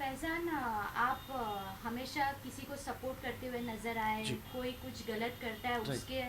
फैज़ान, आप हमेशा किसी को सपोर्ट करते हुए नज़र आए, जी। कोई कुछ गलत करता है राइट। उसके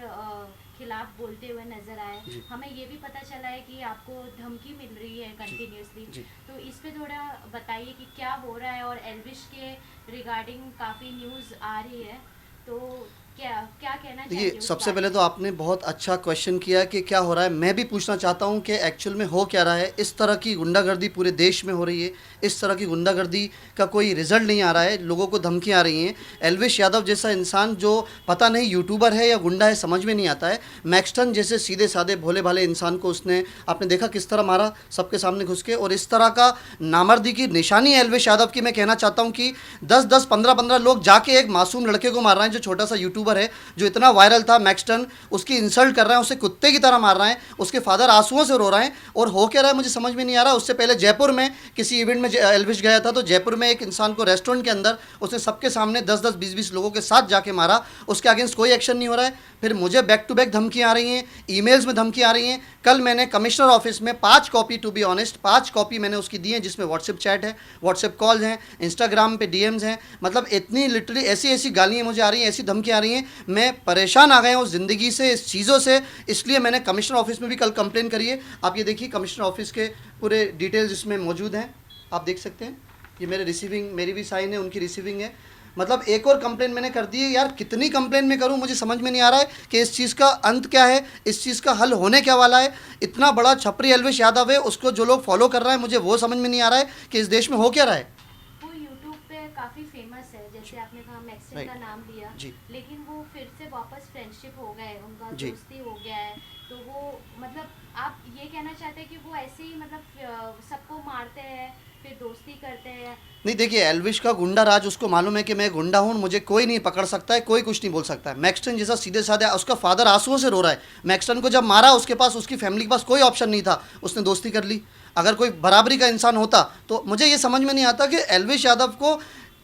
खिलाफ बोलते हुए नज़र आए। जी। हमें ये भी पता चला है कि आपको धमकी मिल रही है जी। कंटिन्यूअसली। जी। तो इस पे थोड़ा बताइए कि क्या हो रहा है, और एल्विश के रिगार्डिंग काफ़ी न्यूज़ आ रही है, तो क्या क्या कहना देखिए, चाहेंगे उस सबसे बारे पहले में? तो आपने बहुत अच्छा क्वेश्चन किया कि क्या हो रहा है। मैं भी पूछना चाहता हूँ कि एक्चुअल में हो क्या रहा है। इस तरह की गुंडागर्दी पूरे देश में हो रही है। इस तरह की गुंडागर्दी का कोई रिज़ल्ट नहीं आ रहा है, लोगों को धमकियाँ आ रही हैं। एल्विश यादव जैसा इंसान जो पता नहीं यूट्यूबर है या गुंडा है, समझ में नहीं आता है। मैक्सटन जैसे सीधे-साधे भोले-भाले इंसान को उसने आपने देखा किस तरह मारा सबके सामने घुस के, और इस तरह का नामर्दी की निशानी है एल्विश यादव की। मैं कहना चाहता हूँ कि 10-10, 15-15 लोग जाके एक मासूम लड़के को मार रहे हैं जो छोटा सा यूट्यूबर है, जो इतना वायरल था। मैक्सटन उसकी इंसल्ट कर रहे हैं, उसे कुत्ते की तरह मार रहे हैं, उसके फादर आंसुओं से रो रहे हैं। और हो क्या रहा है मुझे समझ में नहीं आ रहा। उससे पहले जयपुर में किसी इवेंट में एल्विश गया था, तो जयपुर में एक इंसान को रेस्टोरेंट के अंदर उसने सबके सामने 10-10, 20-20 लोगों के साथ जाके मारा। उसके अगेंस्ट कोई एक्शन नहीं हो रहा है। फिर मुझे बैक टू बैक धमकियाँ आ रही हैं, ईमेल्स में धमकियाँ आ रही हैं। कल मैंने कमिश्नर ऑफिस में 5 copy, to be honest 5 copy मैंने उसकी दी है, जिसमें व्हाट्सएप चैट है, व्हाट्सएप कॉल्स हैं, इंस्टाग्राम पे डीएम्स हैं। मतलब इतनी लिटरली ऐसी ऐसी गालियाँ मुझे आ रही हैं, ऐसी धमकियाँ आ रही हैं। मैं परेशान आ गया हूँ ज़िंदगी से, इस चीज़ों से। इसलिए मैंने कमिश्नर ऑफिस में भी कल कंप्लेन करी है। आप ये देखिए, कमिश्नर ऑफिस के पूरे डिटेल्स इसमें मौजूद हैं, आप देख सकते हैं। ये मेरे रिसीविंग, मेरी भी साइन है, उनकी रिसीविंग है। मतलब एक और कंप्लेन मैंने कर दी है। यार कितनी कंप्लेन मैं करूं, मुझे समझ में नहीं आ रहा है कि इस चीज़ का अंत क्या है, इस चीज़ का हल होने क्या वाला है। इतना बड़ा छपरी एल्विश यादव है, उसको जो लोग फॉलो कर रहे हैं, मुझे वो समझ में नहीं आ रहा है कि इस देश में हो क्या रहा है। वो यूट्यूब पे काफ़ी फेमस है, जैसे आपने कहा मैक्सिम का राइट। नाम लिया। जी। लेकिन वो फिर से वापस फ्रेंडशिप हो गए, उनका जी। दोस्ती हो गया है। तो वो मतलब आप ये कहना चाहते हैं कि वो ऐसे ही मतलब सबको मारते हैं, फिर दोस्ती करते हैं? नहीं, देखिए, एल्विश का गुंडा राज, उसको मालूम है कि मैं गुंडा हूँ, मुझे कोई नहीं पकड़ सकता है, कोई कुछ नहीं बोल सकता है। मैक्सटन जैसा सीधे साधे, उसका फादर आंसुओं से रो रहा है। मैक्सटन को जब मारा, उसके पास, उसकी फैमिली के पास कोई ऑप्शन नहीं था, उसने दोस्ती कर ली। अगर कोई बराबरी का इंसान होता तो मुझे ये समझ में नहीं आता कि एल्विश यादव को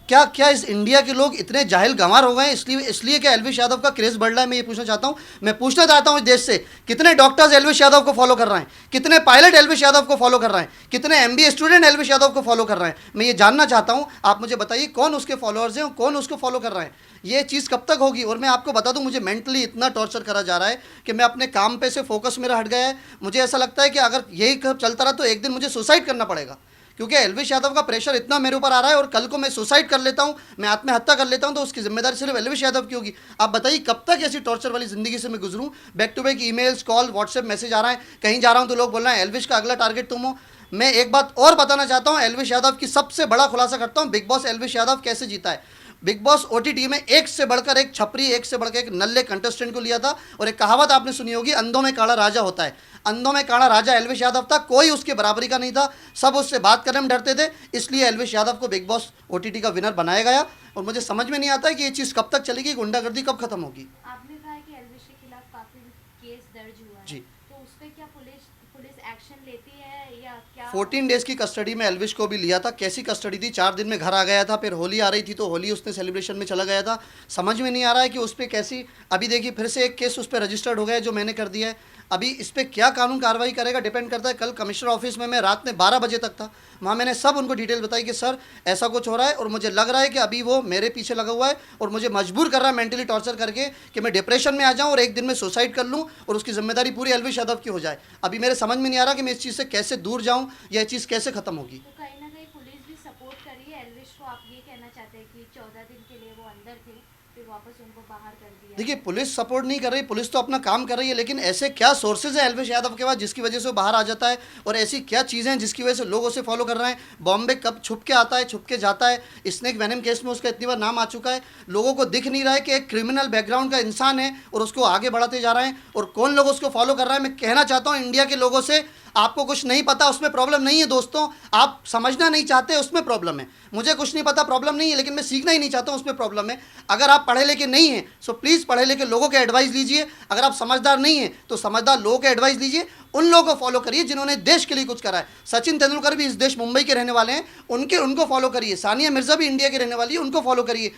क्या क्या इस इंडिया के लोग इतने जाहिल गंवार हो गए हैं। इसलिए इसलिए क्या एल्विश यादव का क्रेज़ बढ़ रहा है, मैं ये पूछना चाहता हूँ। मैं पूछना चाहता हूँ इस देश से, कितने डॉक्टर्स एल्विश यादव को फॉलो कर रहे हैं, कितने पायलट एल्विश यादव को फॉलो कर रहे हैं, कितने एमबीए स्टूडेंट एल्विश यादव को फॉलो कर रहे हैं। मैं ये जानना चाहता हूँ, आप मुझे बताइए कौन उसके फॉलोअर्स हैं और कौन उसको फॉलो कर रहे हैं। ये चीज़ कब तक होगी। और मैं आपको बता दूं, मुझे मेंटली इतना टॉर्चर करा जा रहा है कि मैं अपने काम पे से फोकस मेरा हट गया है। मुझे ऐसा लगता है कि अगर यही चलता रहा तो एक दिन मुझे सुसाइड करना पड़ेगा, क्योंकि एल्विश यादव का प्रेशर इतना मेरे ऊपर आ रहा है। और कल को मैं सुसाइड कर लेता हूँ, मैं आत्महत्या कर लेता हूँ, तो उसकी जिम्मेदारी सिर्फ एल्विश यादव की होगी। आप बताइए कब तक ऐसी टॉर्चर वाली ज़िंदगी से मैं गुजरूँ। Back to back emails, call, WhatsApp message आ रहा है। कहीं जा रहा हूँ तो लोग बोल रहे हैं एल्विश का अगला टारगेट तुम हो। मैं एक बात और बताना चाहता हूँ, एल्विश यादव की सबसे बड़ा खुलासा करता हूँ, बिग बॉस एल्विश यादव कैसे जीता है। बिग बॉस ओटीटी में एक से बढ़कर एक छपरी, एक से बढ़कर एक नल्ले कंटेस्टेंट को लिया था। और एक कहावत आपने सुनी होगी, अंधों में काला राजा होता है। अंधों में काला राजा एल्विश यादव था, कोई उसके बराबरी का नहीं था, सब उससे बात करने में डरते थे। इसलिए एल्विश यादव को बिग बॉस ओटीटी का विनर बनाया गया। और मुझे समझ में नहीं आता है कि ये चीज़ कब तक चलेगी, गुंडागर्दी कब खत्म होगी। आपने कहा है कि एल्विश के खिलाफ काफ़ी केस दर्ज हुआ है, जी। तो उस पर क्या पुलिस पुलिस एक्शन लेती है या क्या? 14 डेज़ की कस्टडी में एल्विश को भी लिया था। कैसी कस्टडी थी, 4 दिन में घर आ गया था, फिर होली आ रही थी तो होली उसने सेलिब्रेशन में चला गया था। समझ में नहीं आ रहा है कि उस पर कैसी, अभी देखिए फिर से एक केस उस पर रजिस्टर्ड हो गया है जो मैंने कर दिया है। अभी इस पर क्या कानून कार्रवाई करेगा डिपेंड करता है। कल कमिश्नर ऑफिस में मैं रात में 12 बजे तक था, वहाँ मैंने सब उनको डिटेल बताई कि सर ऐसा कुछ हो रहा है, और मुझे लग रहा है कि अभी वो मेरे पीछे लगा हुआ है और मुझे मजबूर कर रहा है मेंटली टॉर्चर करके कि मैं डिप्रेशन में आ जाऊँ और एक दिन में सुसाइड कर लूँ और उसकी जिम्मेदारी पूरी एल्विश यादव की हो जाए। अभी मेरे समझ में नहीं आ रहा कि मैं इस चीज़ से कैसे दूर जाऊँ, या ये चीज़ कैसे ख़त्म होगी। तो कहीं ना कहीं पुलिस भी सपोर्ट कर रही है एल्विश को? आप ये कहना चाहते हैं कि 14 दिन के लिए वो अंदर थे, फिर वापस उनको बाहर कर दिया? देखिए, पुलिस सपोर्ट नहीं कर रही, पुलिस तो अपना काम कर रही है, लेकिन ऐसे क्या सोर्सेज हैं एल्विश यादव के पास जिसकी वजह से वो बाहर आ जाता है, और ऐसी क्या चीज़ें हैं जिसकी वजह से लोग उसे फॉलो कर रहे हैं। बॉम्बे कब छुप के आता है, छुप के जाता है। स्नेक वेनम केस में उसका इतनी बार नाम आ चुका है। लोगों को दिख नहीं रहा है कि एक क्रिमिनल बैकग्राउंड का इंसान है और उसको आगे बढ़ाते जा रहे हैं, और कौन लोग उसको फॉलो कर रहा है। मैं कहना चाहता हूँ इंडिया के लोगों से, आपको कुछ नहीं पता उसमें प्रॉब्लम नहीं है दोस्तों, आप समझना नहीं चाहते उसमें प्रॉब्लम है। मुझे कुछ नहीं पता प्रॉब्लम नहीं है, लेकिन मैं सीखना ही नहीं चाहता हूँ उसमें प्रॉब्लम है। अगर आप पढ़े लिखे नहीं हैं सो प्लीज़ पढ़े लिखे लोगों के एडवाइस लीजिए। अगर आप समझदार नहीं हैं तो समझदार लोगों के एडवाइस लीजिए, उन लोगों को फॉलो करिए जिन्होंने देश के लिए कुछ करा है। सचिन तेंदुलकर भी इस देश मुंबई के रहने वाले हैं, उनको फॉलो करिए। सानिया मिर्ज़ा भी इंडिया की रहने वाली है, उनको फॉलो करिए।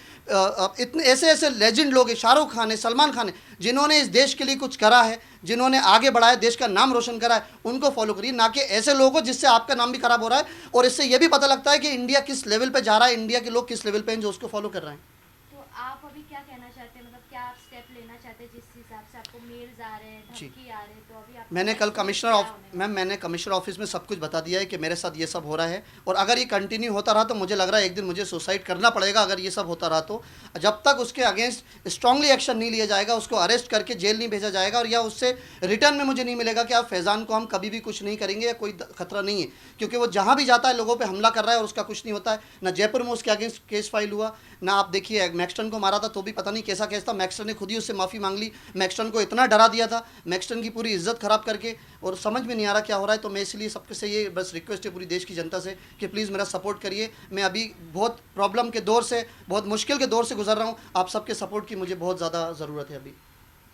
इतने ऐसे ऐसे लेजेंड लोग हैं, शाहरुख खान है, सलमान खान है, जिन्होंने इस देश के लिए कुछ करा है, जिन्होंने आगे बढ़ाया, देश का नाम रोशन करा है, उनको फॉलो करिए। ना कि ऐसे लोगों को जिससे आपका नाम भी खराब हो रहा है और इससे ये भी पता लगता है कि इंडिया किस लेवल पे जा रहा है, इंडिया के लोग किस लेवल पे हैं जो उसको फॉलो कर रहे हैं। तो आप अभी क्या कहना चाहते हैं, मतलब क्या आप स्टेप लेना चाहते हैं? जिस हिसाब से आपको मेल्स आ रहे हैं, धमकी आ रहे हैं, तो अभी आप मैंने कल कमिश्नर ऑफिस में सब कुछ बता दिया है कि मेरे साथ ये सब हो रहा है, और अगर ये कंटिन्यू होता रहा तो मुझे लग रहा है एक दिन मुझे सुसाइड करना पड़ेगा। अगर ये सब होता रहा तो जब तक उसके अगेंस्ट स्ट्रांगली एक्शन नहीं लिया जाएगा, उसको अरेस्ट करके जेल नहीं भेजा जाएगा, और या उससे रिटर्न में मुझे नहीं मिलेगा कि आप फैज़ान को हम कभी भी कुछ नहीं करेंगे या कोई खतरा नहीं है, क्योंकि वो जहाँ भी जाता है लोगों पर हमला कर रहा है और उसका कुछ नहीं होता है। ना जयपुर में उसके अगेंस्ट केस फाइल हुआ, ना आप देखिए मैक्सटन को मारा था तो भी पता नहीं कैसा केस था, मैक्सटन ने खुद ही उससे माफ़ी मांग ली, मैक्सटन को इतना डरा दिया था, मैक्सटन की पूरी इज्जत ख़राब करके, और समझ में नहीं आ रहा क्या हो रहा है। तो मैं इसलिए सबके से ये बस रिक्वेस्ट है पूरी देश की जनता से कि प्लीज़ मेरा सपोर्ट करिए। मैं अभी बहुत प्रॉब्लम के दौर से, बहुत मुश्किल के दौर से गुजर रहा हूँ, आप सबके सपोर्ट की मुझे बहुत ज़्यादा ज़रूरत है अभी।